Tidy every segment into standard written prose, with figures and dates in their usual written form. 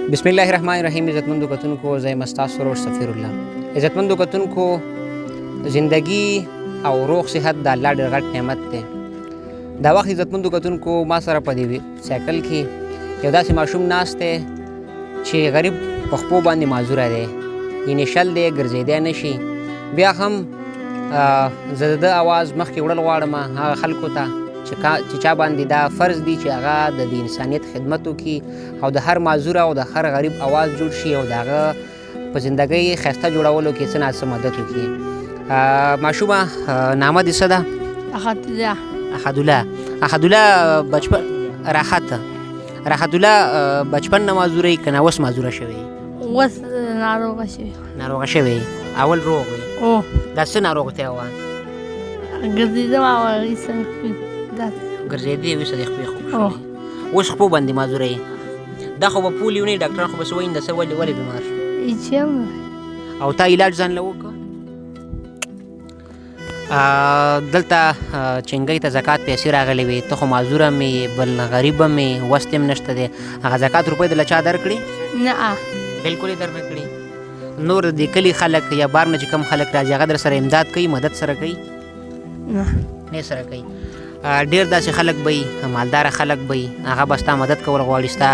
بسم الله الرحمن الرحیم. عزتمندو کتونکو، زه یم ستاسو ورور سفیر الله. عزتمندو کتونکو، زندگی او روغ صحت د الله ډېر غټ نعمت دی. دا وخت عزتمندو کتونکو ما سره په دې سایکل کې یو داسې ماشوم ناست دی چې غریب په خپو باندې معذوره دی، یعنې شل دی، ګرځېدی نه شي. بیا هم زه د ده اواز مخکې وړل غواړم هغه خلکو ته چې چا باندې دا فرض دی چې هغه د انسانیت خدمت وکړي او د هر معذوره او د هر غریب اواز جوړ شي او د هغه په زندګۍ ښایسته جوړولو کې څه نه څه مدد وکړي. ماشومه نامه دې څه ده؟ احدالله. بچپن راحتالله بچپن نه معذوره که نه اوس معذوره شوې؟ اوس ناروغه شوې. اول روغ وي؟ دا څه ناروغتیا وه؟ ګرځېدم او هغې څنګه ګرځېدې وروسته د خپې خوب شوې. اوس خپو باندې معذوره یې. دا خو به پولیو نه وي، ډاکټران خو به څه وایي نه څه ولې بیمار شو؟ او تا علاج ځان له وکړه؟ دلته چنګۍ ته زکات پیسې راغلې وې، ته خو معذوره مې، بل غریبه مې، وست هم نشته دی. هغه زکات روپۍ دله چا درکړي؟ نه، بلکل یې در نه کړي. نور د دې کلي خلک یا بار نه چې کوم خلک راځي هغه در سره امداد کوي، مدد سره کوي؟ نه سره کوي. ډېر داسې خلک به وي، مالداره خلک به وي، هغه به ستا مدد کول غواړي، ستا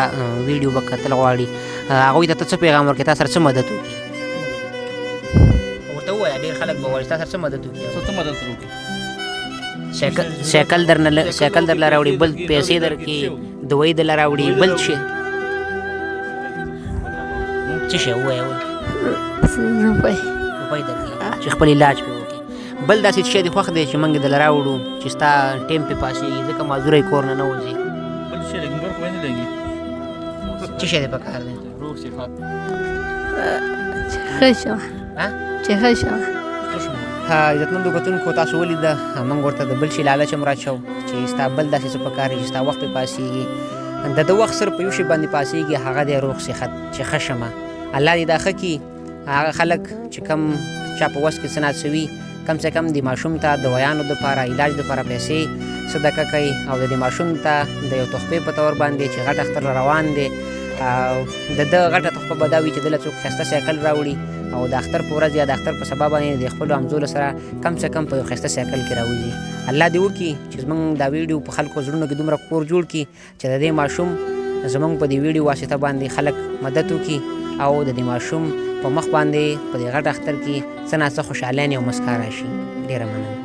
ویډیو به کتل غواړي. هغوی ته ته څه پیغام ورکړې تا سره څه مدد وکړي؟ ورته ووایه ډېر خلک به غواړي ستا سره څه مدد وکړي. څه مدد سره وکړي؟ سایکل درله راوړي، بل پیسې درکړي، دوایي درله راوړي، بل څه شی ووایه؟ روپۍ درکړي چې خپل علاج پرې وکړي. بل داسې شی دې خوښ دی چې موږ دله راوړو چې ستا ټیم پې پاسېږي ځکه معذوره یې کور نه نه وځي؟ بل شی لږ نور خو نه لګي. څه شی دې په کار دی؟ روغ صحت چې ښه شوه. عزتمندو کتونکو، تاسو ولیده موږ ورته د بل شي لالچ هم راچو چې ستا بل داسې څه په کار دی چې ستا وخت پې پاسېږي. د ده وخت صرف په یو شي باندې پاسېږي، هغه دی روغ صحت، چې ښه شمه. الله دې دا ښه کړي. هغه خلک چې کم چا په وس کې څه نه څه وي، کم سے کم د ماشوم ته دوايانو دپاره، علاج دپاره پیسې صدقه کوي او د دې ماشوم ته د یو تحفې په طور باندې چې غټ اختر روان دی، د ده غټه تحفه به دا وي چې دله څوک ښایسته سایکل راوړي او د اختر په ورځ یا د اختر په سبا باندې د خپلو همزولو سره کم سے کم په یو ښایسته سایکل کې راوځي. الله دې وکړي چې زموږ دا ویډیو په خلکو زړونو کې دومره کور جوړ کړي چې د دې ماشوم زموږ په دې ویډیو واسطه باندې خلک مدد وکړي او د دې ماشوم په مخ باندې په دې غټ اختر کې څه نه څه خوشحالۍ او مسکا راشي. ډېره مننه.